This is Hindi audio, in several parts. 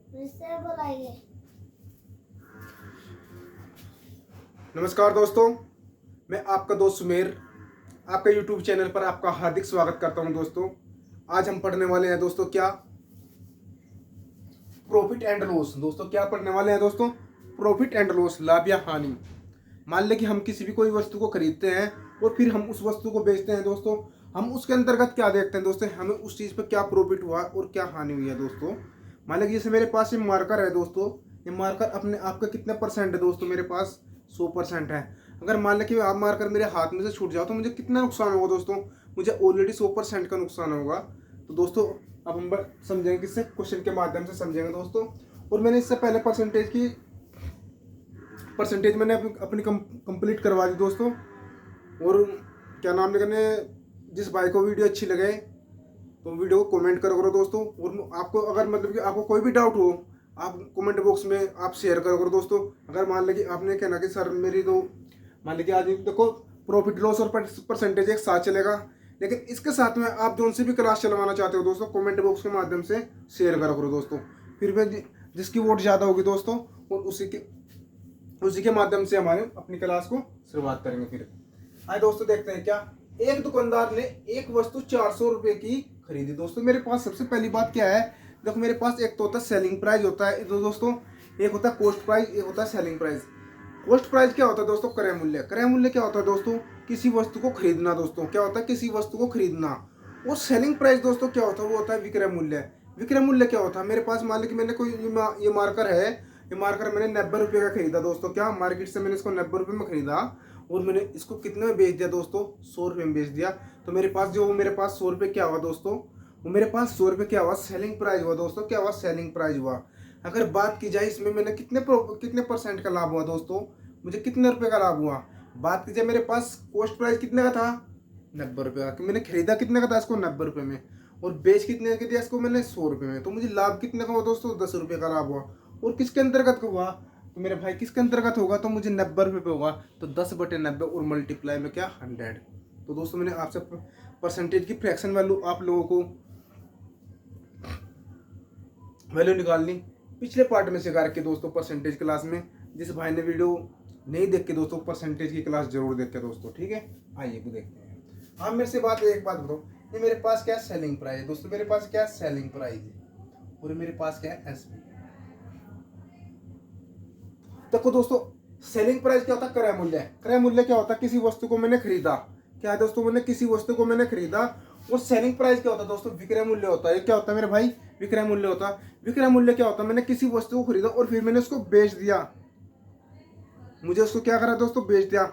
इससे बुलाइए। नमस्कार दोस्तों, मैं आपका दोस्त सुमेर आपका YouTube चैनल पर आपका हार्दिक स्वागत करता हूं। दोस्तों, आज हम पढ़ने वाले हैं दोस्तों क्या प्रॉफिट एंड लॉस। दोस्तों, क्या पढ़ने वाले हैं दोस्तों? प्रॉफिट एंड लॉस, लाभ या हानि। मान लें कि हम किसी भी कोई वस्तु को खरीदते हैं और फिर हम उस वस्तु को बेचते हैं दोस्तों। हम उसके अंतर्गत क्या देखते हैं दोस्तों? हमें उस चीज़ पर क्या प्रॉफिट हुआ और क्या हानि हुई है दोस्तों। मान लें कि जैसे मेरे पास ये मार्कर है दोस्तों, ये मार्कर अपने आप का कितने परसेंट है दोस्तों? मेरे पास 100% है। अगर मान लें कि आप मार्कर मेरे हाथ में से छूट जाओ तो मुझे कितना नुकसान होगा दोस्तों? मुझे ऑलरेडी 100% का नुकसान होगा। तो दोस्तों, अब हम समझेंगे किससे? क्वेश्चन के माध्यम से समझेंगे दोस्तों। और मैंने इससे पहले परसेंटेज मैंने अपनी कंप्लीट करवा दी दोस्तों। और क्या नाम लिखने, जिस भाई को वीडियो अच्छी लगे तो वीडियो को कमेंट करो दोस्तों। और आपको अगर मतलब कि आपको कोई भी डाउट हो, आप कमेंट बॉक्स में आप शेयर करो दोस्तों। अगर मान लें कि आपने कहना कि सर मेरी तो मान लें कि आज देखो प्रॉफिट लॉस और परसेंटेज एक साथ चलेगा, लेकिन इसके साथ में आप जो उनसे भी क्लास चलवाना चाहते हो दोस्तों, कमेंट बॉक्स के माध्यम से शेयर करो दोस्तों। फिर मैं जिसकी वोट ज़्यादा होगी दोस्तों, और उसी के माध्यम से हमारे अपनी क्लास को शुरुआत करेंगे। फिर आइए दोस्तों, देखते हैं क्या। एक दुकानदार ने एक वस्तु 400 रुपए की खरीदी। दोस्तों, मेरे पास सबसे पहली बात क्या है? देखो, मेरे पास एक तो होता है सेलिंग प्राइस होता है दोस्तों, एक होता है कॉस्ट प्राइस, एक होता है सेलिंग प्राइस। कॉस्ट प्राइस क्या होता है दोस्तों? क्रय मूल्य। क्रय मूल्य क्या होता है दोस्तों? किसी वस्तु को खरीदना दोस्तों। क्या होता है? किसी वस्तु को खरीदना। और सेलिंग प्राइस दोस्तों क्या होता है? वो होता है विक्रय मूल्य। विक्रय मूल्य क्या होता है? मेरे पास मान लीजिए मैंने कोई ये मार्कर है, ये मार्कर मैंने 90 रुपये का खरीदा दोस्तों। क्या मार्केट से मैंने इसको 90 रुपये में खरीदा और मैंने इसको कितने में बेच दिया दोस्तों? 100 रुपये में बेच दिया। तो मेरे पास मेरे पास 100 रुपये क्या हुआ दोस्तों? वो मेरे पास 100 रुपये क्या हुआ? सेलिंग प्राइस हुआ दोस्तों। क्या हुआ? सेलिंग प्राइस हुआ। अगर बात की जाए इसमें मैंने कितने परसेंट का लाभ हुआ दोस्तों? मुझे कितने रुपए का लाभ हुआ? बात कीजिए, मेरे पास कॉस्ट प्राइस कितने का था? 90 रुपये का। मैंने खरीदा कितने का था इसको? 90 रुपये में। और बेच कितने का दिया इसको मैंने? 100 रुपये में। तो मुझे लाभ कितने का हुआ दोस्तों? 10 रुपये का लाभ हुआ। और किसके अंतर्गत हुआ? तो मेरे भाई किसके अंतर्गत होगा? तो मुझे 90 रुपये पे होगा। तो 10/90 और मल्टीप्लाई में क्या? 100। तो दोस्तों, मैंने आपसे परसेंटेज की फ्रैक्शन वैल्यू आप लोगों को वैल्यू निकालनी पिछले पार्ट में सिखा रखी दोस्तों परसेंटेज क्लास में। जिस भाई ने वीडियो नहीं देख के दोस्तों, परसेंटेज की क्लास जरूर देखते दोस्तों, ठीक है। आइए वो देखते हैं। आप मेरे से एक बात बताओ, ये मेरे पास क्या सेलिंग प्राइस है दोस्तों? मेरे पास क्या सेलिंग प्राइस है और मेरे पास क्या है एसपी। देखो दोस्तों, सेलिंग प्राइस क्या होता है? क्रय मूल्य। क्रय मूल्य क्या होता है? किसी वस्तु को मैंने खरीदा। क्या है दोस्तों? मैंने किसी वस्तु को मैंने खरीदा। और सेलिंग प्राइस क्या होता है दोस्तों? विक्रय मूल्य होता है। ये क्या होता है मेरे भाई? विक्रय मूल्य होता है। विक्रय मूल्य क्या होता है? मैंने किसी वस्तु को खरीदा और फिर मैंने उसको बेच दिया। मुझे उसको क्या करा दोस्तों? बेच दिया।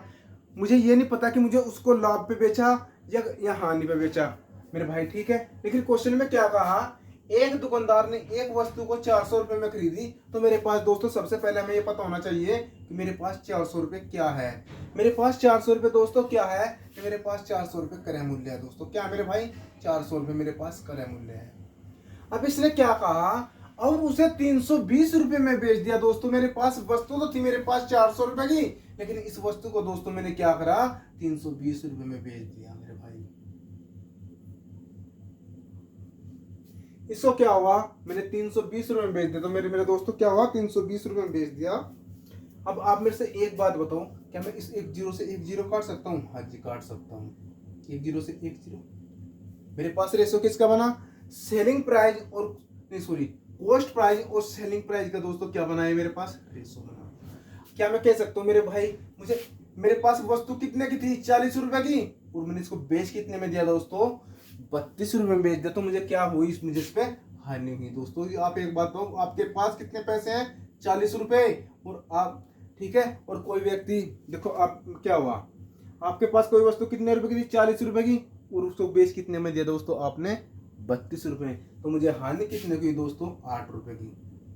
मुझे ये नहीं पता कि मुझे उसको लाभ पे बेचा या हानि पे बेचा मेरे भाई, ठीक है। लेकिन क्वेश्चन में क्या कहा? एक दुकानदार ने एक वस्तु को 400 रुपए में खरीदी। तो मेरे पास दोस्तों सबसे पहले हमें ये पता होना चाहिए कि मेरे पास 400 रुपए क्या है। मेरे पास 400 रुपए दोस्तों क्या है? कि मेरे पास 400 रुपए क्रय मूल्य है दोस्तों। क्या मेरे भाई? 400 रुपए मेरे पास क्रय मूल्य है। अब इसने क्या कहा? और उसे 320 रुपए में बेच दिया दोस्तों। मेरे पास वस्तु तो थी मेरे पास 400 रुपए की, लेकिन इस वस्तु को दोस्तों मैंने क्या करा? 320 रुपए में बेच दिया मेरे भाई। इसको क्या हुआ? मैंने 320 रुपए में बेच दिया। तो मेरे दोस्तों क्या हुआ? 320 रुपए में बेच दिया। अब आप मेरे से एक बात बताओ, क्या मैं इस एक जीरो से एक जीरो काट सकता हूँ? हाँ जी, काट सकता हूँ। एक जीरो से एक जीरो। मेरे पास रेशो किसका बना? सेलिंग प्राइस और नहीं सॉरी कॉस्ट प्राइस और सेलिंग प्राइस का दोस्तों क्या बना है? मेरे पास रेशो बना। क्या मैं कह सकता हूँ मेरे भाई, मेरे पास वस्तु कितने की थी? 40 रुपए की, और मैंने इसको बेच कितने में दिया दोस्तों? 32 रुपए में बेच दिया। तो मुझे क्या हुई? मुझे इस पे हानि हुई दोस्तों। आप एक बात बताओ, आपके पास कितने पैसे हैं? 40 रुपए। और आप, ठीक है, और कोई व्यक्ति, देखो आप क्या हुआ, आपके पास कोई वस्तु कितने रुपए की थी? 40 रुपए की, और उसको बेच कितने में दिया दोस्तों? आपने 32 रुपए। तो मुझे हानि कितने की दोस्तों? 8 रुपए की।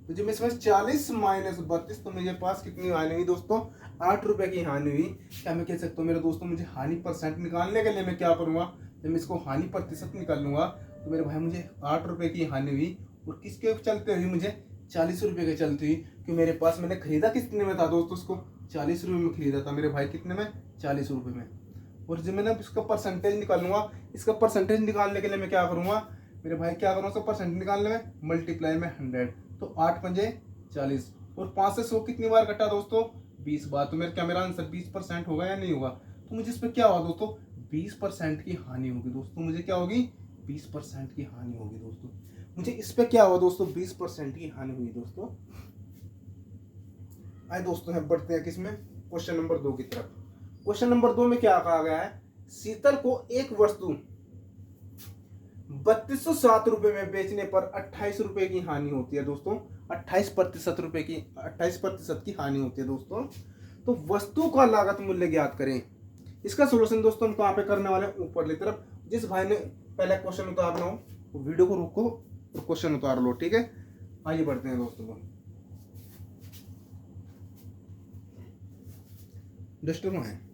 तो जब इसमें 40 माइनस 32, तो मेरे पास कितनी हानि हुई दोस्तों? 8 रुपए की हानि हुई। क्या मैं कह सकता हूँ मेरे दोस्तों, मुझे हानि परसेंट निकालने के लिए मैं क्या करूंगा? जब मैं इसको हानि प्रतिशत निकाल लूंगा, तो मेरे भाई मुझे 8 रुपए की हानि हुई। और किसके चलते हुई? मुझे 40 रुपए के चलते हुई। कि मेरे पास मैंने खरीदा कितने में था दोस्तों? उसको 40 रुपए में खरीदा था मेरे भाई। कितने में? 40 रुपए में। और जब मैंने इसका परसेंटेज निकालूंगा, इसका परसेंटेज निकालने के लिए मैं क्या करूंगा मेरे भाई? क्या करूँगा इसका परसेंटेज निकालने में? मल्टीप्लाई में 100। तो 8 पंजे 40 और 5 से 100 कितनी बार कटा दोस्तों? 20 बार। तो मेरा क्या मेरा आंसर 20% होगा या नहीं होगा? तो मुझे इस पर क्या होगा दोस्तों? 20% की हानि होगी दोस्तों। मुझे क्या होगी? 20% की हानि होगी दोस्तों। मुझे इस पे क्या हुआ दोस्तों? 20% की हानि हुई दोस्तों। आए दोस्तों हम बढ़ते हैं किसमें? क्वेश्चन नंबर 2 की तरफ। क्वेश्चन नंबर 2 में क्या कहा गया है? शीतल को एक वस्तु 3207 रुपए में बेचने पर 28 रुपए की हानि होती है दोस्तों। 28% की हानि होती है दोस्तों। तो वस्तु का लागत मूल्य ज्ञात करें। इसका सोल्यूशन दोस्तों हम कहाँ पे करने वाले हैं? ऊपर की तरफ। जिस भाई ने पहले क्वेश्चन उतारना हो वो वीडियो को रोको और क्वेश्चन उतार लो, ठीक है। आइए बढ़ते हैं दोस्तों। डिस्टर्ब है।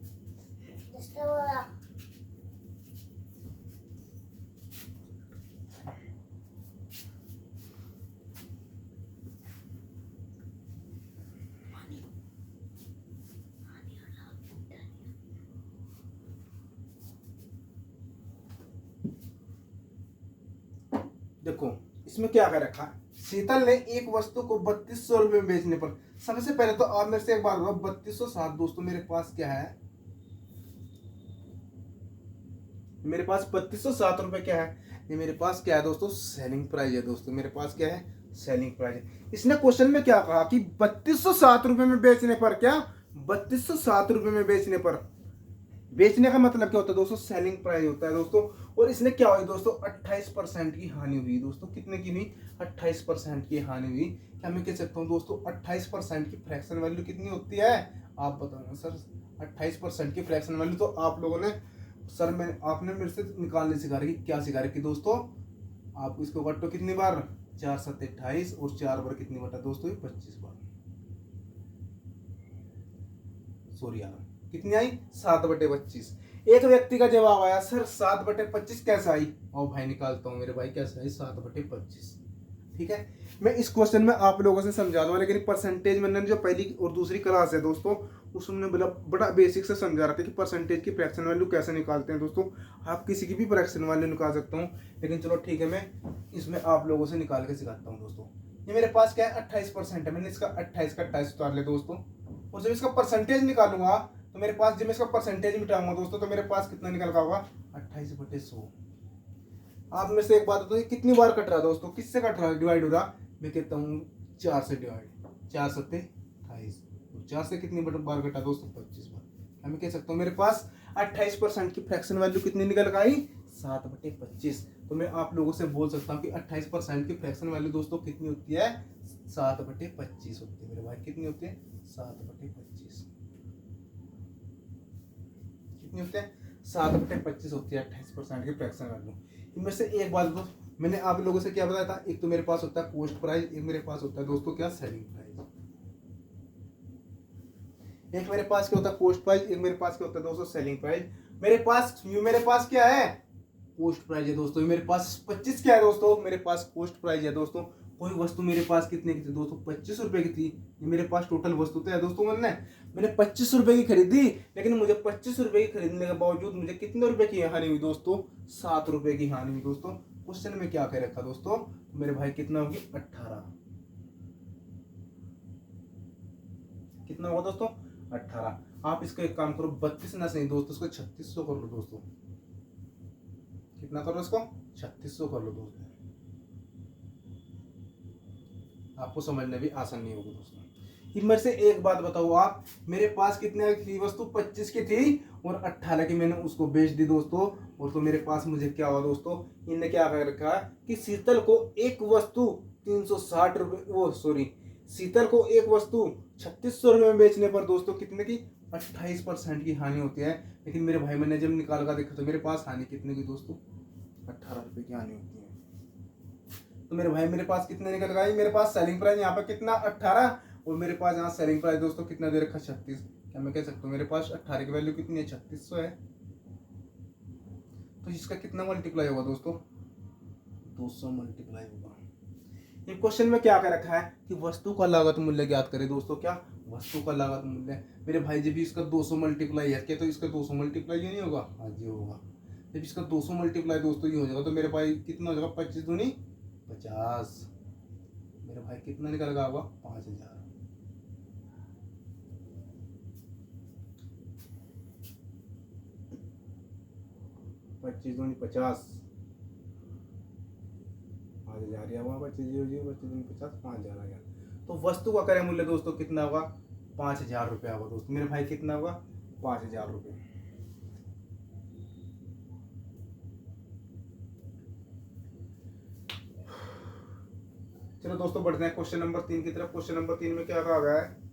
देखो इसमें क्या कर रखा है? शीतल ने एक वस्तु को 3200 रुपए में बेचने पर, सबसे पहले तो आप मेरे से एक बार 3207 दोस्तों मेरे पास क्या है? मेरे पास 3207 रुपए क्या है? ये मेरे पास क्या है दोस्तों? सेलिंग प्राइस है दोस्तों। मेरे पास क्या है? सेलिंग प्राइस है। इसने क्वेश्चन में क्या कहा कि 3207 रुपए में बेचने पर, क्या 3207 रुपए में बेचने पर, बेचने का मतलब क्या होता है दोस्तों? सेलिंग प्राइस होता है दोस्तों। और इसने क्या हुई दोस्तों? 28% की हानि हुई दोस्तों। कितने की हुई? 28% की हानि हुई। क्या मैं कह सकता हूँ दोस्तों 28% की फ्रैक्शन वैल्यू कितनी होती है? आप बताओ सर। 28% की फ्रैक्शन वैल्यू तो आप लोगों ने, सर मैं आपने मेरे से निकालने सिखा रही, क्या सिखा रही दोस्तों? आप इसको काटो कितनी बार? 4 7 28 और 4 बार कितनी बटा दोस्तों? 25 बार। सॉरी यार, कितनी आई? 7/25। एक व्यक्ति का जवाब आया सर 7/25 कैसे आई? और भाई निकालता हूं मेरे भाई, कैसे आई 7/25? ठीक है, मैं इस क्वेश्चन में आप लोगों से समझा दूंगा, लेकिन परसेंटेज मैंने जो पहली और दूसरी क्लास है दोस्तों उसमें बड़ा बेसिक से समझा रहा था कि परसेंटेज की फ्रैक्शन वैल्यू कैसे निकालते हैं दोस्तों। आप किसी की भी फ्रैक्शन वैल्यू निकाल सकता हूँ, लेकिन चलो ठीक है, मैं इसमें आप लोगों से निकाल के सिखाता हूँ दोस्तों। ये मेरे पास क्या है? 28% है। मैंने इसका 28 का 28 उतार लिया दोस्तों। और जब इसका परसेंटेज निकालूंगा तो मेरे पास, जब मैं इसका परसेंटेज मिटाऊंगा दोस्तों तो मेरे पास कितना निकल का होगा? 28/100। आप में से एक बात बताओ, कितनी बार कट रहा है दोस्तों? किससे कट रहा है? डिवाइड हो रहा? मैं कहता हूँ 4 से डिवाइड। 4 7 28। 4 से कितनी बार कटा दोस्तों? 25 बार। मैं कह सकता हूँ मेरे पास 28% की फ्रैक्शन वैल्यू कितनी निकल का आई? 7/25। तो मैं आप लोगों से बोल सकता हूँ कि 28% की फ्रैक्शन वैल्यू दोस्तों कितनी होती है? 7/25 होती है मेरे भाई। कितनी होती है? 7/25। कितनी होती है? 7/25 होती है 28% की फ्रैक्शन वैल्यू। इनमें से एक बात दोस्तों, मैंने आप लोगों से क्या बताया था? एक तो मेरे पास होता है कॉस्ट प्राइस, एक मेरे पास होता है दोस्तों क्या? Selling price. एक मेरे पास क्या होता है? Cost price. एक मेरे पास क्या होता है दोस्तों? Selling price. मेरे पास क्या है? कॉस्ट प्राइस है दोस्तों। मेरे पास 25 क्या है दोस्तों? मेरे पास कॉस्ट प्राइस है दोस्तों। कोई वस्तु मेरे पास कितने की थी दोस्तों? 25 रुपए की थी। ये मेरे पास टोटल वस्तु तो है दोस्तों। मैंने 25 रुपए की खरीदी, लेकिन मुझे 25 रुपए की खरीदने के बावजूद मुझे कितने रुपए की हानि हुई दोस्तों? 7 रुपए की हानि हुई दोस्तों। क्वेश्चन में क्या कह रखा दोस्तों? मेरे भाई कितना होगी? 18। कितना होगा दोस्तों? 18। आप इसको एक काम करो, 32 ना सही दोस्तों, इसको 3600 कर लो दोस्तों। कितना करो इसको? 3600 कर लो दोस्तों। आपको समझने भी आसान नहीं होगी दोस्तों। इनमें से एक बात बताओ आप, मेरे पास कितने की वस्तु? 25 की थी और 18 की मैंने उसको बेच दी दोस्तों। और तो मेरे पास मुझे क्या हुआ दोस्तों? इनने क्या कर रखा है कि शीतल को एक वस्तु 360 रुपए, वो सॉरी, शीतल को एक वस्तु 3600 रुपए में बेचने पर दोस्तों कितने की? 28% की हानि होती है। लेकिन मेरे भाई मैंने जब निकाल कर देखा तो मेरे पास हानि कितने की दोस्तों? 18 रुपए की हानि होती है। तो मेरे भाई मेरे पास कितने निकल गए? मेरे पास सेलिंग प्राइस यहाँ पर कितना? 18। और मेरे पास यहाँ सेलिंग प्राइस दोस्तों कितना दे रखा? 36। क्या मैं कह सकता हूँ मेरे पास 18 की वैल्यू कितनी है? 3600 है। तो इसका कितना मल्टीप्लाई होगा दोस्तों? 200 मल्टीप्लाई होगा। ये क्वेश्चन में क्या कह रखा है कि वस्तु का लागत मूल्य ज्ञात करें दोस्तों। क्या? वस्तु का लागत मूल्य। मेरे भाई जब इसका 200 मल्टीप्लाई है क्या, तो इसका 200 मल्टीप्लाई ये नहीं होगा? हाँ जी होगा। जब इसका 200 मल्टीप्लाई दोस्तों ये हो जाएगा तो मेरे भाई कितना हो जाएगा? 25 दूनी 50। मेरे भाई कितना निकल गया होगा 5000। 25 दूनी 50, 5000 या हुआ 25 0 0 25 दूनी 50, 5000 आ गया। तो वस्तु का क्रय मूल्य दोस्तों कितना होगा 5000 रुपया होगा दोस्तों। मेरे भाई कितना होगा 5000 रुपये। चलो दोस्तों बढ़ते हैं क्वेश्चन नंबर 3 की तरफ। क्वेश्चन नंबर 3 में क्या कहा गया है,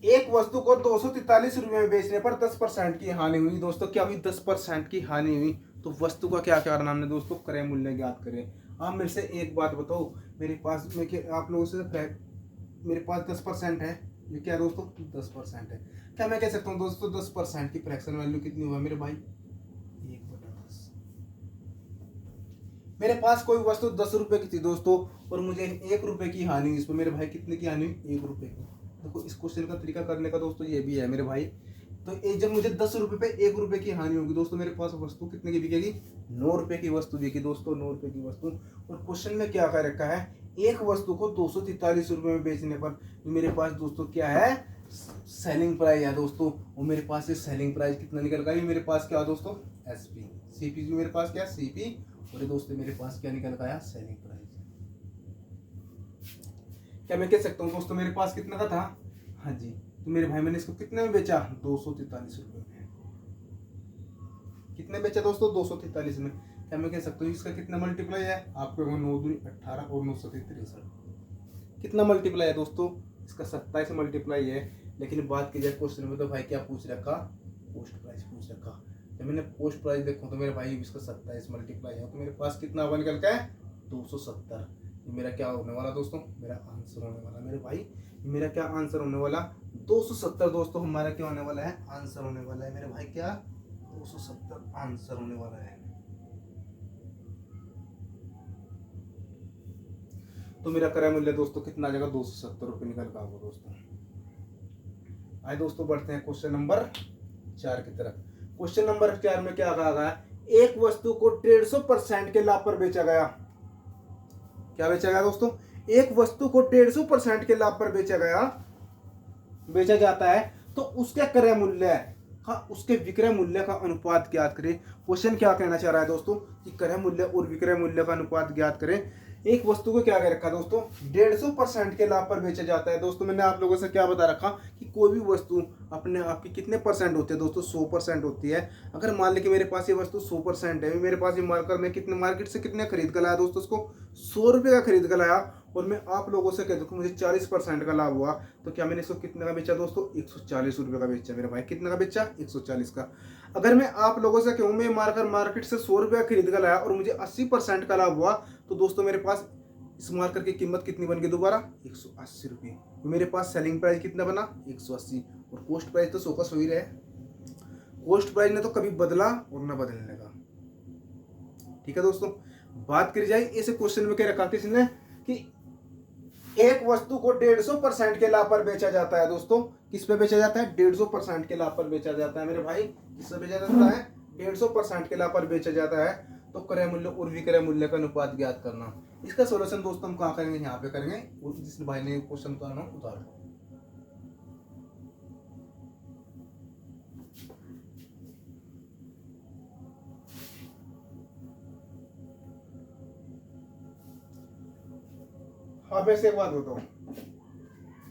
एक वस्तु को 243 रुपए में बेचने पर 10% की हानि हुई। दोस्तों क्या हुई 10% की हानि हुई। तो वस्तु का क्या क्या नाम है दोस्तों, क्रय मूल्य ज्ञात करें। आप मेरे से एक बात बताओ, मेरे पास में आप लोगों से मेरे पास 10% है, ये क्या दोस्तों 10% है। क्या मैं कह सकता हूँ दोस्तों 10% की फ्रैक्शन वैल्यू कितनी हुआ मेरे भाई 1/10। मेरे पास कोई वस्तु 10 रुपए की थी दोस्तों और मुझे 1 रुपए की हानि हुई। इसमें मेरे भाई कितने की हानि हुई 1 रुपए की। देखो इस क्वेश्चन का तरीका करने का दोस्तों ये भी है मेरे भाई। तो एक जब मुझे 10 रुपए पे 1 रुपए की हानि होगी दोस्तों, मेरे पास वस्तु कितने की बिकेगी 9 रुपए की वस्तु बिकी दोस्तों, 9 रुपए की वस्तु। और क्वेश्चन में क्या कह रखा है, एक वस्तु को 243 रुपए में बेचने पर मेरे पास दोस्तों क्या है सेलिंग प्राइस है दोस्तों। और मेरे पास ये सेलिंग प्राइस कितना निकल गया, मेरे पास क्या दोस्तों एसपी, सीपी मेरे पास क्या सीपी, और ये दोस्तों मेरे पास क्या निकल गया सेलिंग प्राइस। क्या मैं कह सकता हूँ दोस्तों मेरे पास कितना का था, हाँ जी, तो मेरे भाई मैंने इसको कितने में बेचा 243 रुपए में। कितने बेचा दोस्तों 243 में। क्या मैं कह सकता हूँ इसका कितना मल्टीप्लाई है, आपको 9 दूनी 18 और 9 7 63 कितना मल्टीप्लाई है दोस्तों, इसका 27 मल्टीप्लाई है। लेकिन बात की जाए क्वेश्चन में तो भाई क्या पूछ रखा, पोस्ट प्राइस पूछ रखा। जब मैंने पोस्ट प्राइस देखो तो मेरे भाई इसका 27 मल्टीप्लाई है, तो मेरे पास कितना हुआ निकल का है 270। मेरा क्या होने वाला दोस्तों, मेरा आंसर होने वाला मेरे भाई, मेरा क्या आंसर होने वाला 270 दोस्तों। हमारा क्या होने वाला है आंसर होने वाला है मेरे भाई, क्या 270 आंसर होने वाला है। तो मेरा क्रय मूल्य दोस्तों कितना आ जाएगा 270 रुपये निकल का होगा दोस्तों। आए दोस्तों बढ़ते हैं क्वेश्चन नंबर 4 की तरफ। क्वेश्चन नंबर 4 में क्या कहा गया, एक वस्तु को 150% के लाभ पर बेचा गया। क्या बेचा गया दोस्तों, एक वस्तु को 150% के लाभ पर बेचा जाता है, तो उसके क्रय मूल्य का उसके विक्रय मूल्य का अनुपात ज्ञात करें। क्वेश्चन क्या कहना चाह रहा है दोस्तों कि क्रय मूल्य और विक्रय मूल्य का अनुपात ज्ञात करें। एक वस्तु को क्या कह रखा दोस्तों 150% के लाभ पर बेचा जाता है। दोस्तों मैंने आप लोगों से क्या बता रखा कि कोई भी वस्तु अपने आप की कितने परसेंट होती है दोस्तों 100% होती है। अगर मान ले कि मेरे पास ये वस्तु 100% है, मेरे पास ये मार्कर में कितने मार्केट से कितने खरीद कर लाया दोस्तों, उसको 100 रुपये का खरीद कर लाया और मैं आप लोगों से कह दूँ मुझे 40% का लाभ हुआ, तो क्या मैंने इसको कितने का बेचा दोस्तों 140 रुपये का बेचा मेरे भाई। कितने का बेचा 140 का। अगर मैं आप लोगों से कहूँ मैं मार्कर मार्केट से 100 रुपये का खरीद कर लाया और मुझे 80% का लाभ हुआ, तो दोस्तों मेरे पास इस मार्कर की कीमत कितनी बन गई दोबारा 180 रुपये। तो मेरे पास सेलिंग प्राइस कितना बना 180 और कोस्ट प्राइस तो 100 का 100 ही रहे। कोस्ट प्राइस ने तो कभी बदला और ना बदलने का। ठीक है दोस्तों, बात करी जाए ऐसे क्वेश्चन में क्या रखा किसने कि एक वस्तु को 150% के लाभ पर बेचा जाता है। दोस्तों किस पे बेचा जाता है 150% के लाभ पर बेचा जाता है मेरे भाई। किससे बेचा जाता है 150% के लाभ पर बेचा जाता है। तो क्रय मूल्य और विक्रय मूल्य का अनुपात ज्ञात करना। इसका सॉल्यूशन दोस्तों हम कहाँ करेंगे, यहाँ पे करेंगे। और जिस भाई ने क्वेश्चन उतारना उतार लो। हाँ वैसे एक बात बताओ,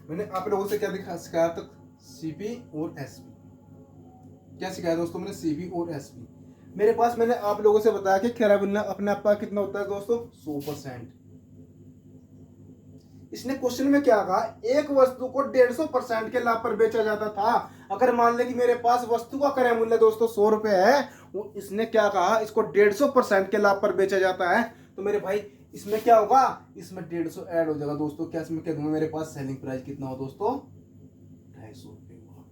मैंने आप लोगों से क्या सिखाया तक सीपी और एसपी। क्या सिखाया दोस्तों मैंने सीपी और एसपी। मेरे पास मैंने आप लोगों से बताया कि क्रय मूल्य अपने आप का कितना होता है दोस्तों 100%। इसने क्वेश्चन में क्या कहा, एक वस्तु को 150% के लाभ पर बेचा जाता था। अगर मान ले कि मेरे पास वस्तु का क्रय मूल्य दोस्तों 100 रुपए है, वो इसने क्या कहा इसको 150% के लाभ पर बेचा जाता है। तो मेरे भाई इसमें क्या होगा, इसमें 150 ऐड हो जाएगा दोस्तों। क्या इसमें कह दूंगा मेरे पास सेलिंग प्राइस कितना हो दोस्तों 250 रुपये हुआ।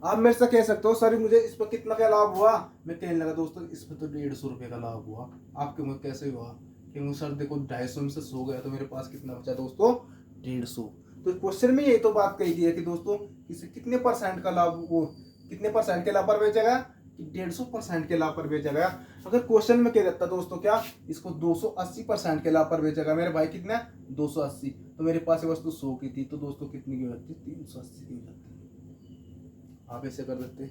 आप मेरे से कह सकते हो सर मुझे इस पर कितना क्या लाभ हुआ, मैं कहने लगा दोस्तों इस पर तो 150 रुपये का लाभ हुआ। आपके मुझे कैसे हुआ, क्योंकि सर देखो 250 में से 100 गया तो मेरे पास कितना बचा दोस्तों 150। तो क्वेश्चन में यही तो बात कही गई है कि दोस्तों इसे कितने परसेंट का लाभ, वो कितने परसेंट के लाभ पर बेचा गया कि 150% के लाभ पर बेचा गया। अगर क्वेश्चन में कह देता दोस्तों क्या इसको 280% के लाभ पर बेचा गया, मेरे भाई कितना 280, तो मेरे पास ये वस्तु 100 की थी तो दोस्तों कितनी की हो जाती 380 की हो जाती। आप ऐसे कर देते।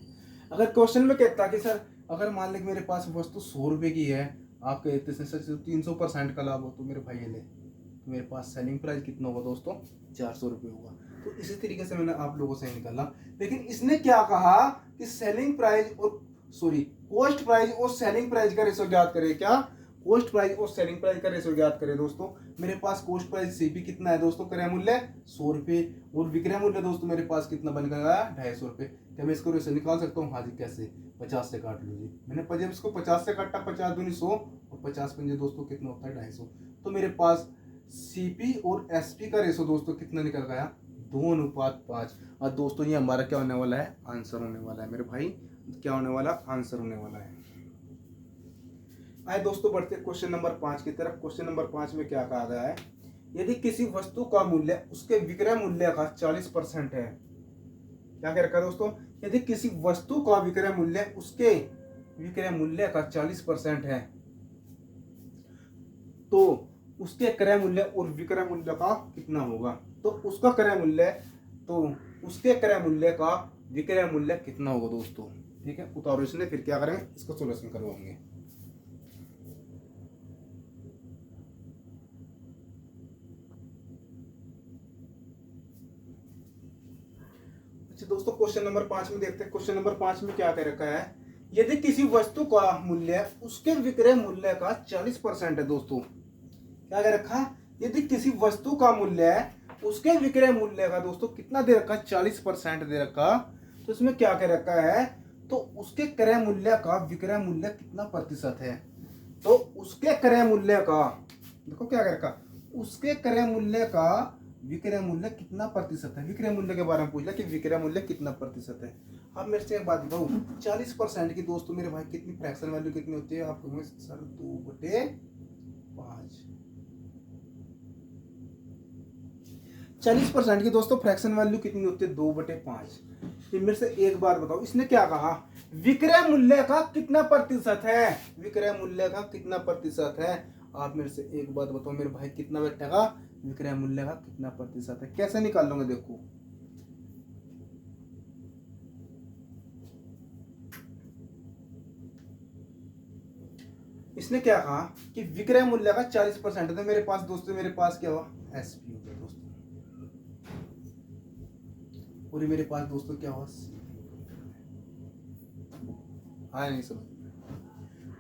अगर क्वेश्चन में कहता कि सर अगर मान लें कि मेरे पास वस्तु 100 रुपये की है, आप कहते हैं सर 300% का लाभ हो, तो मेरे भाई ये ले, तो मेरे पास सेलिंग प्राइस कितना होगा दोस्तों 400 रुपये होगा। तो इसी तरीके से मैंने आप लोगों से निकाला। लेकिन इसने क्या कहा कि सेलिंग प्राइस और कॉस्ट प्राइस और सेलिंग प्राइस का रेशो ज्ञात करें। क्या कॉस्ट प्राइस और सेलिंग प्राइस का रेशो ज्ञात करें दोस्तों। मेरे पास कॉस्ट प्राइस सीपी कितना है दोस्तों, क्रय मूल्य 100 रुपये, और विक्रय मूल्य दोस्तों मेरे पास कितना बन गया 250 रुपये। क्या मैं इसको रेशो निकाल सकता हूँ? हाँ जी, कैसे? 50 से काट लो जी। मैंने जब इसको 50 से काटा, 50 दूनी 100 और 50 पंजे दोस्तों कितना होता है 250। तो मेरे पास सीपी और एसपी का रेशो दोस्तों कितना निकल गया 2:5। और दोस्तों ये हमारा क्या होने वाला है, आंसर होने वाला है मेरे भाई, क्या होने वाला, आंसर होने वाला है। आए दोस्तों बढ़ते क्वेश्चन नंबर 5 की तरफ। क्वेश्चन नंबर 5 में क्या कहा गया है, यदि किसी वस्तु का मूल्य उसके विक्रय मूल्य का 40% है। क्या कह रखा है दोस्तों, यदि किसी वस्तु का विक्रय मूल्य उसके विक्रय मूल्य का 40% है तो उसके क्रय मूल्य और विक्रय मूल्य का कितना होगा। तो उसका क्रय मूल्य, तो उसके क्रय मूल्य का विक्रय मूल्य कितना होगा दोस्तों। ठीक है, उतारो इसने, फिर क्या करेंगे इसको सोल्यूशन करवाएंगे। अच्छा दोस्तों क्वेश्चन नंबर 5 में देखते हैं। क्वेश्चन नंबर 5 में क्या कह रखा है, यदि किसी वस्तु का मूल्य उसके विक्रय मूल्य का 40% है दोस्तों। क्या कह रखा, यदि किसी वस्तु का मूल्य उसके विक्रय मूल्य का दोस्तों कितना दे रखा, 40% दे रखा। तो इसमें क्या कह रखा है, तो उसके क्रय मूल्य का विक्रय मूल्य कितना प्रतिशत है। तो उसके क्रय मूल्य का, देखो क्या कह रखा, उसके क्रय मूल्य का विक्रय मूल्य कितना प्रतिशत है। विक्रय मूल्य के बारे में पूछ लिया कि विक्रय मूल्य कितना प्रतिशत है। अब मेरे से एक बात बताओ, 40% की दोस्तों मेरे भाई कितनी फ्रैक्शन वैल्यू कितनी होती है। आप कहोगे सर 2/5। 40% की दोस्तों फ्रैक्शन वैल्यू कितनी होती है 2/5। मेरे से एक बार बताओ, इसने क्या कहा, विक्रय मूल्य का कितना प्रतिशत है, विक्रय मूल्य का कितना प्रतिशत है। आप मेरे से एक बात बताओ मेरे भाई, कितना बैठेगा विक्रय मूल्य का कितना प्रतिशत है। कैसे निकाल लूंगे, देखो इसने क्या कहा कि विक्रय मूल्य का 40% है। तो मेरे पास दोस्तों, मेरे पास क्या हुआ एसपी हो गया दोस्तों, और मेरे पास दोस्तों क्या हुआ आया नहीं समझ।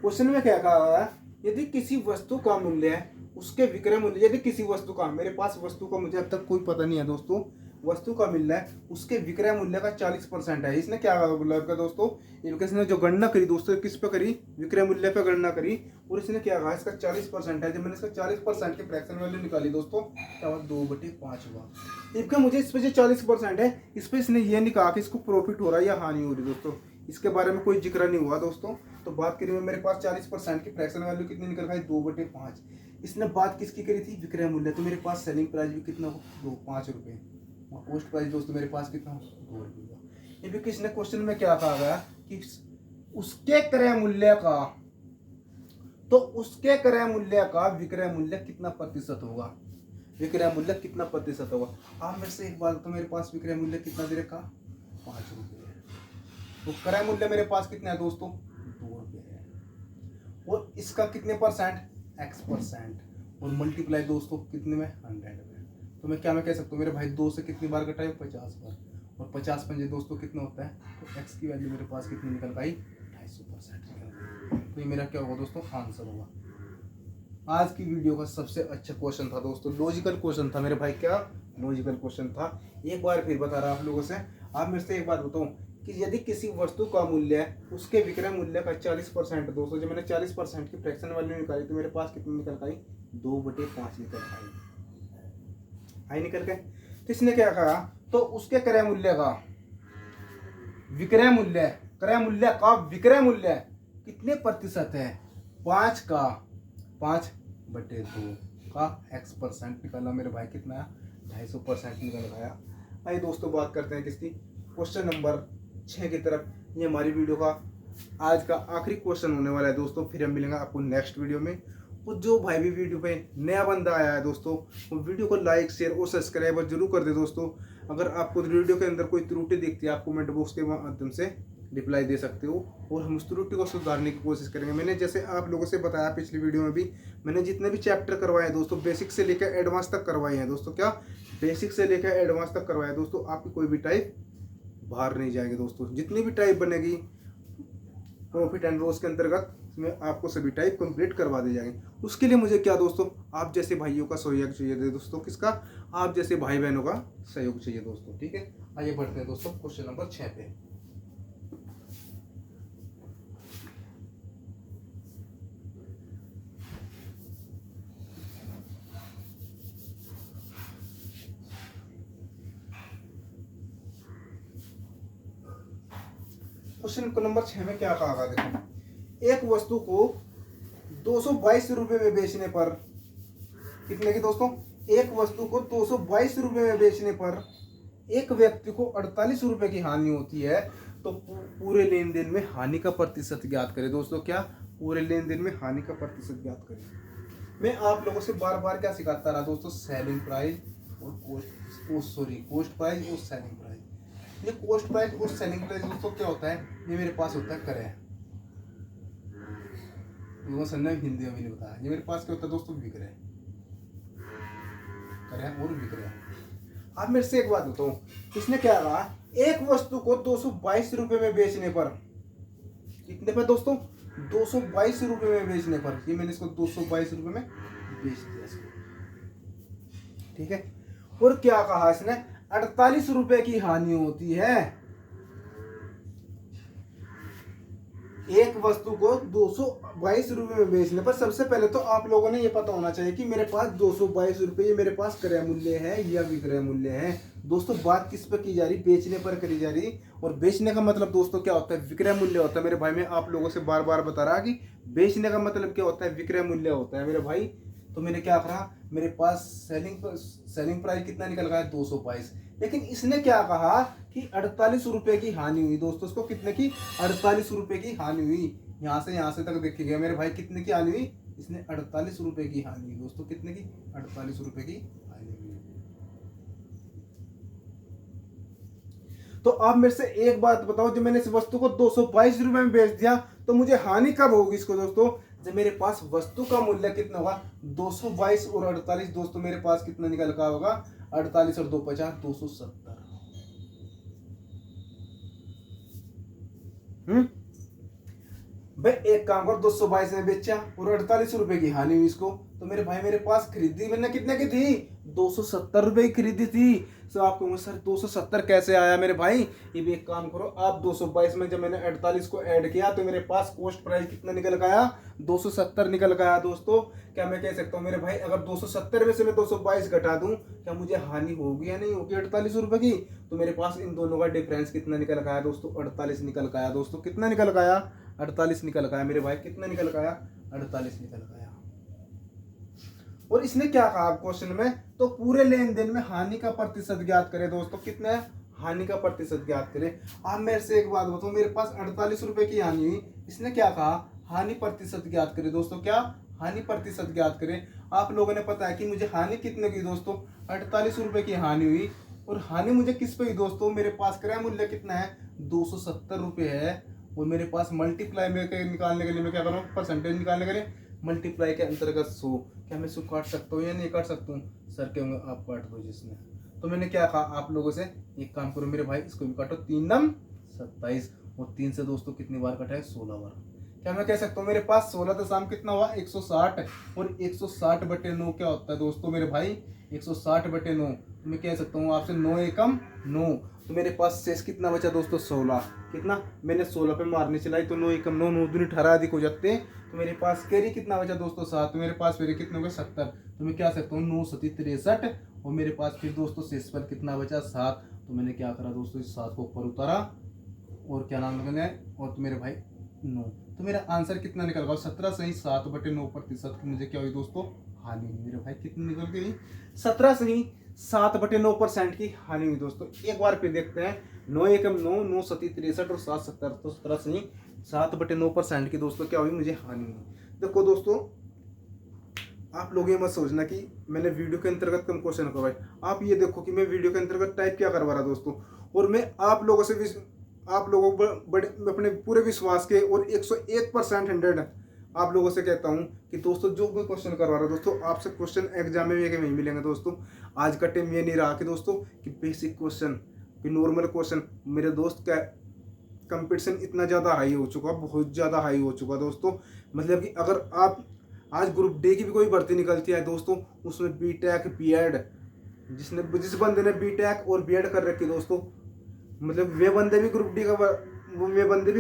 क्वेश्चन में क्या कहा है, यदि किसी वस्तु का मूल्य उसके विक्रय मूल्य, यदि किसी वस्तु का, मेरे पास वस्तु का मुझे अब तक कोई पता नहीं है दोस्तों, वस्तु का मूल्य है उसके विक्रय मूल्य का 40% है। इसने क्या बोला दोस्तों, इसने जो गणना करी दोस्तों, किस पे करी, विक्रय मूल्य पे गणना करी, और इसने क्या कहा इसका 40% है। जब मैंने इसका 40% की फ्रैक्शन वैल्यू निकाली दोस्तों, क्या हुआ 2/5 हुआ। इसका मुझे इस पे जो 40% है, इस पे इसने ये नहीं कहा कि इसको प्रॉफिट हो रहा है या हानि हो रही दोस्तों, इसके बारे में कोई जिक्र नहीं हुआ दोस्तों। तो बात करी मेरे पास 40% की फ्रैक्शन वैल्यू कितनी निकल गई 2/5। इसने बात किसकी करी थी, विक्रय मूल्य। तो मेरे पास सेलिंग प्राइस भी कितना हो 5 रुपये, और कॉस्ट प्राइस दोस्तों मेरे पास कितना 2 रुपये। ये भी किसने क्वेश्चन में क्या कहा गया कि उसके क्रय मूल्य का, तो उसके क्रय मूल्य का विक्रय मूल्य कितना प्रतिशत होगा, विक्रय मूल्य कितना प्रतिशत होगा। आप मेरे से एक बात, तो मेरे पास विक्रय मूल्य कितना दे रखा 5 रुपये है, तो क्रय मूल्य मेरे पास कितना है दोस्तों 2 रुपये है, और इसका कितने परसेंट x%, और मल्टीप्लाई दोस्तों कितने में 100 में। तो मैं कह सकता हूँ मेरे भाई 2 से कितनी बार कटा है 50 बार, और 50 पंजे दोस्तों कितना होता है, तो x की वैल्यू मेरे पास कितनी निकल पाई 250% निकल। तो ये मेरा क्या होगा दोस्तों आंसर होगा। आज की वीडियो का सबसे अच्छा क्वेश्चन था दोस्तों, लॉजिकल क्वेश्चन था मेरे भाई, क्या लॉजिकल क्वेश्चन था। एक बार फिर बता रहा आप लोगों से। आप मेरे से एक बात बताऊं कि यदि किसी वस्तु का मूल्य उसके विक्रय मूल्य का 40% दोस्तों, जब मैंने 40% की फ्रैक्शन वैल्यू निकाली तो मेरे पास कितनी निकल आई 2/5 निकल आई निकल के। तो इसने क्या कहा, तो उसके क्रय मूल्य का, विक्रय मूल्य, क्रय मूल्य का विक्रय मूल्य कितने प्रतिशत है? 5 का 5/2 का x% निकाला मेरे भाई, कितना है? 250% निकल गया। आइए दोस्तों बात करते हैं किसकी, क्वेश्चन नंबर 6 की तरफ। ये हमारी वीडियो का आज का आखिरी क्वेश्चन होने वाला है दोस्तों, फिर हम मिलेंगे आपको नेक्स्ट वीडियो में। और जो भाई भी वीडियो पे नया बंदा आया है दोस्तों, वो वीडियो को लाइक शेयर और सब्सक्राइब जरूर कर दे दोस्तों। अगर आपको वीडियो के अंदर कोई त्रुटि दिखती है, आप कमेंट बॉक्स के माध्यम से रिप्लाई दे सकते हो और हम उस त्रुटि को सुधारने की कोशिश करेंगे। मैंने जैसे आप लोगों से बताया पिछली वीडियो में भी, मैंने जितने भी चैप्टर करवाए हैं दोस्तों, बेसिक से लेकर एडवांस तक करवाए हैं दोस्तों। क्या बेसिक से लेकर एडवांस तक करवाए दोस्तों, आपकी कोई भी टाइप बाहर नहीं जाएगी दोस्तों। जितनी भी टाइप बनेगी प्रॉफिट एंड लॉस के अंतर्गत, में आपको सभी टाइप कंप्लीट करवा दी जाएंगे। उसके लिए मुझे क्या दोस्तों, आप जैसे भाइयों का सहयोग चाहिए दोस्तों। किसका? आप जैसे भाई बहनों का सहयोग चाहिए दोस्तों। ठीक है, आइए बढ़ते हैं दोस्तों क्वेश्चन नंबर 6 पे। क्वेश्चन नंबर 6 में क्या कहा? देखो, एक वस्तु को 222 रुपए में बेचने पर, कितने की दोस्तों? एक वस्तु को 222 रुपए में बेचने पर एक व्यक्ति को 48 रुपए की हानि होती है, तो पूरे लेन देन में हानि का प्रतिशत ज्ञात करें दोस्तों। क्या? पूरे लेन देन में हानि का प्रतिशत ज्ञात करें। मैं आप लोगों से बार बार क्या सिखाता रहा दोस्तों? सेलिंग प्राइस और कोस्ट प्राइस और सेलिंग प्राइस। ये कोस्ट प्राइस और सेलिंग प्राइस दोस्तों क्या होता है? ये मेरे पास होता है क्रय, सर ने हिंदी में भी नहीं बताया। ये मेरे पास क्या होता है दोस्तों? विक्रय, क्रय और विक्रय। आप मेरे से एक बात बताओ, इसने क्या कहा? एक वस्तु को 222 रुपए में बेचने पर, कितने पर दोस्तों? 222 रुपए में बेचने पर। ये मैंने इसको 222 रुपए में बेच दिया इसको। ठीक है, और क्या कहा इसने? 48 रुपए की हानि होती है। एक वस्तु को 222 रुपए में बेचने पर सबसे पहले तो आप लोगों ने ये पता होना चाहिए कि मेरे पास 222 रुपए ये मेरे पास क्रय मूल्य है या विक्रय मूल्य है। दोस्तों बात किस पर की जा रही? बेचने पर करी जा रही। और बेचने का मतलब दोस्तों क्या होता है? विक्रय मूल्य होता है मेरे भाई। मैं आप लोगों से बार बार बता रहा कि बेचने का मतलब क्या होता है? विक्रय मूल्य होता है मेरे भाई। तो मैंने क्या कहा? मेरे पास सेलिंग प्राइस कितना निकल गया? 222। लेकिन इसने क्या कहा कि 48 रुपए की हानि हुई दोस्तों। उसको कितने की? 48 रुपए की हानि हुई। यहाँ से तक देखिएगा मेरे भाई, कितने की हानि हुई? इसने 48 रुपए की हानि हुई दोस्तों। कितने की? 48 रुपए की हानि हुई। तो आप मेरे से एक बात बताओ, जब मैंने इस वस्तु को 222 रुपए में बेच दिया, तो मुझे हानि कब होगी इसको दोस्तों? जब मेरे पास वस्तु का मूल्य कितना होगा? 222 और 48 दोस्तों मेरे पास कितना निकल का होगा? 48 और 2 50, 270। भाई एक काम कर, 222 में बेचा और 48 रुपए की हानि हुई इसको। तो मेरे भाई मेरे पास खरीदी मैंने कितने की थी? 270 रुपए की खरीदी थी। तो आप कहोगे सर 270 कैसे आया मेरे भाई? ये भी एक काम करो, आप 222 में जब मैंने 48 को ऐड किया तो मेरे पास कोस्ट प्राइस कितना निकल गया? 270 निकल गया दोस्तों। क्या मैं कह सकता हूँ मेरे भाई, अगर 270 में से मैं 222 घटा दूं, क्या मुझे हानि होगी या नहीं होगी 48 रुपए की? तो मेरे पास इन दोनों का डिफरेंस कितना निकल गया दोस्तों? 48 निकल गया दोस्तों। कितना निकल गया? 48 निकल गया मेरे भाई। कितना निकल गया? 48 निकल गया। और इसने क्या कहा क्वेश्चन में? तो पूरे लेन देन में हानि का प्रतिशत ज्ञात करें दोस्तों। कितना है? हानि का प्रतिशत ज्ञात करें। आप मेरे से एक बात बताओ, मेरे पास 48 रुपए की हानि हुई, इसने क्या कहा? हानि प्रतिशत ज्ञात करें दोस्तों। क्या? हानि प्रतिशत ज्ञात करें। आप लोगों ने पता है कि मुझे हानि कितने की दोस्तों? 48 रुपए की हानि हुई। और हानि मुझे किस पे हुई दोस्तों? मेरे पास क्रय मूल्य कितना है? 270 रुपए है। और मेरे पास मल्टीप्लाई में निकालने के लिए मैं क्या करूँ? परसेंटेज निकालने के लिए मल्टीप्लाई के अंतर्गत 100। क्या मैं 100 काट सकता हूँ या नहीं काट सकता हूँ? सर कहेंगे आप काट दो जिसमें। तो मैंने क्या कहा आप लोगों से? एक काम करो मेरे भाई, इसको भी काटो। 3 नम 27 और 3 से दोस्तों कितनी बार कटा है? 16 बार। क्या मैं कह सकता हूँ मेरे पास 16 तो शाम कितना हुआ? 160। और 160/9 क्या होता है दोस्तों मेरे भाई? 160/9। मैं कह सकता हूँ आपसे 9 एकम 9। तो मेरे पास शेष कितना बचा दोस्तों? 16। कितना? मैंने 16 पे मारनी चलाई तो 9 एकम 9, 9 दूनी 18 अधिक हो जाते हैं। तो मेरे पास कैरी कितना बचा दोस्तों? 7। तो मेरे पास फिर कितने हो गए? 70। तो मैं क्या सकता हूँ? 9 7 63। और मेरे पास फिर दोस्तों शेष पर कितना बचा? 7। तो मैंने क्या करा दोस्तों? इस 7 को ऊपर उतारा और क्या नाम लगाना है, और तो मेरे भाई 9। तो मेरा आंसर कितना निकल गया, 17 सही 7/9% की मुझे क्या हुई दोस्तों, हानि हुई। मेरे भाई कितनी निकल गई, 17 सही 7/9% की हानि हुई दोस्तों। एक बार फिर देखते हैं, 9 एकम 9, 9 सती 63 और 7 70, तो 17 सही 7/9% की दोस्तों क्या हुई, मुझे हानि हुई। देखो दोस्तों, आप लोग ये मत सोचना कि मैंने वीडियो के अंतर्गत कम क्वेश्चन करवाए। आप ये देखो कि मैं वीडियो के अंतर्गत टाइप क्या करवा रहा दोस्तों, और मैं आप लोगों से आप लोगों को बड़े अपने पूरे विश्वास के और 101% 100 आप लोगों से कहता हूं कि दोस्तों जो कोई क्वेश्चन करवा रहा है दोस्तों, आपसे क्वेश्चन एग्जाम में नहीं मिलेंगे दोस्तों। आज का टाइम ये नहीं रहा कि दोस्तों कि बेसिक क्वेश्चन कि नॉर्मल क्वेश्चन, मेरे दोस्त क्या कंपटीशन इतना ज़्यादा हाई हो चुका, बहुत ज़्यादा हाई हो चुका दोस्तों। मतलब कि अगर आप आज ग्रुप डी की भी कोई भर्ती निकलती है दोस्तों, उसमें बीटेक बीएड, जिस बंदे ने बीटेक और बीएड कर रखी दोस्तों, मतलब वे बंदे भी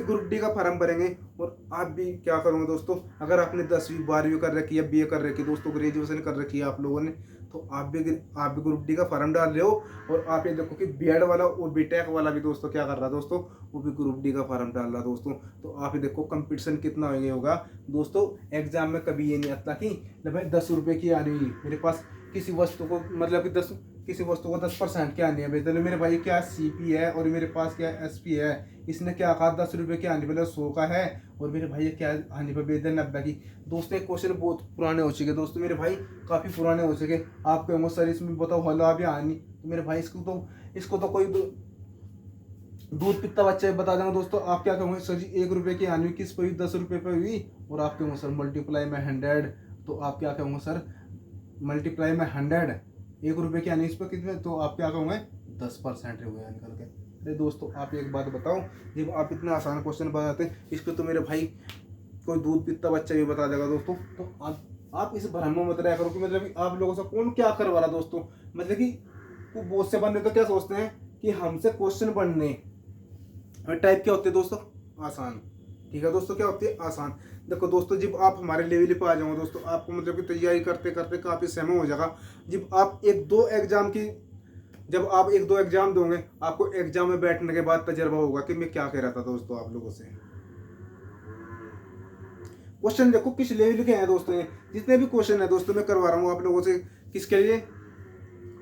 ग्रुप डी का फॉर्म भरेंगे। और आप भी क्या करोगे दोस्तों, अगर आपने 10वीं 12वीं कर रखी है, बीए कर रखी है दोस्तों, ग्रेजुएशन कर रखी है आप लोगों ने, तो आप भी ग्रुप डी का फॉर्म डाल रहे हो। और आप ये देखो कि बीएड वाला और बीटेक वाला भी दोस्तों क्या कर रहा है दोस्तों, वो भी ग्रुप डी का फॉर्म डाल रहा है दोस्तों। तो आप ये देखो कंपटीशन कितना होगा दोस्तों। एग्जाम में कभी ये नहीं आता कि भाई 10 रुपये की आ रही है मेरे पास, किसी वस्तु को मतलब कि किसी वस्तु को 10% क्या आनी है बेच, मेरे भाई क्या सीपी है और मेरे पास क्या एसपी है, इसने क्या कहा 10 रुपये की आनी मतलब 100 का है, और मेरे भाई क्या आनी पर बेच दे 90 की। दोस्तों एक क्वेश्चन बहुत पुराने हो चुके दोस्तों, मेरे भाई काफ़ी पुराने हो चुके। आप कहोगे सर इसमें बताओ हलो आप आनी, तो मेरे भाई इसको तो कोई दूध पिता बच्चे बता देंगे दोस्तों। आप क्या कहोगे सर जी 1 रुपये की आनी किस पर हुई, 10 रुपये पर हुई, और आप कहोगे सर मल्टीप्लाई में 100, तो आप क्या कहोगे सर मल्टीप्लाई में 100, 1 रुपये की आनी इस पर कितने, तो आप क्या कहोगे 10% हो गया निकल के। अरे दोस्तों आप एक बात बताओ, जब आप इतना आसान क्वेश्चन बताते हैं, इसको तो मेरे भाई कोई दूध पीता बच्चा भी बता देगा दोस्तों। तो आप इस भ्रम में मत रहा करो कि मतलब कि आप लोगों से कौन क्या करवा रहा दोस्तों। मतलब कि बहुत से बंदे तो क्या सोचते हैं कि हमसे क्वेश्चन पढ़ने और टाइप क्या होते हैं दोस्तों, आसान। ठीक है दोस्तों, क्या होती है आसान। देखो दोस्तों, जब आप हमारे लेवल पे आ जाओगे दोस्तों, आपको मतलब कि तैयारी करते करते काफ़ी समय हो जाएगा। जब आप 1-2 एग्जाम दोगे, आपको एग्जाम में बैठने के बाद तजर्बा होगा कि मैं क्या कह रहा था दोस्तों आप लोगों से। क्वेश्चन देखो किस लेवल के हैं दोस्तों, जितने भी क्वेश्चन है दोस्तों मैं करवा रहा हूँ आप लोगों से, किसके लिए,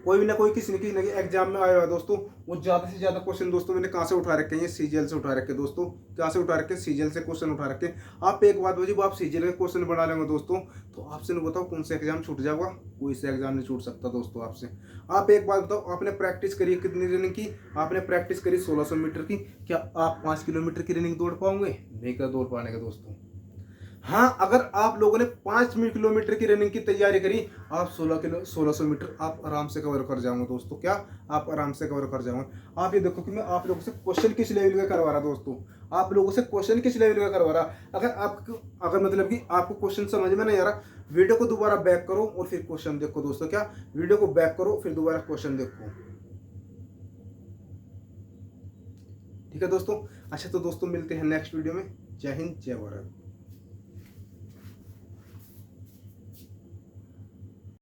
कोई भी ना कोई किसी न एग्जाम में आया हुआ दोस्तों। वो ज़्यादा से ज़्यादा क्वेश्चन दोस्तों मैंने कहाँ से उठा रखे हैं, सीजीएल से उठा रखे दोस्तों। कहाँ से उठा रखे, सीजीएल से क्वेश्चन उठा रखे। आप एक बात जब आप सीजीएल के क्वेश्चन बना लेंगे दोस्तों, तो आपसे नहीं बताओ कौन सा एग्जाम छूट जाएगा, कोई सा एग्जाम नहीं छूट सकता दोस्तों आपसे। आप एक बात बताओ, आपने प्रैक्टिस करी कितनी रनिंग की, आपने प्रैक्टिस करी 1600 मीटर की, क्या आप 5 किलोमीटर की रनिंग दौड़ पाओगे, नहीं कर दौड़ पाने का दोस्तों। हाँ, अगर आप लोगों ने 5 किलोमीटर की रनिंग की तैयारी करी, आप 1600 मीटर आप आराम से कवर कर जाओगे दोस्तों। क्या आप आराम से कवर कर जाओगे। आप ये देखो कि मैं आप लोगों से क्वेश्चन किस लेवल का करवा रहा दोस्तों, आप लोगों से क्वेश्चन किस लेवल का करवा रहा। अगर मतलब कि आपको क्वेश्चन समझ में नहीं आ रहा, वीडियो को दोबारा बैक करो और फिर क्वेश्चन देखो दोस्तों। क्या वीडियो को बैक करो फिर दोबारा क्वेश्चन देखो। ठीक है दोस्तों। अच्छा तो दोस्तों मिलते हैं नेक्स्ट वीडियो में। जय हिंद जय भारत।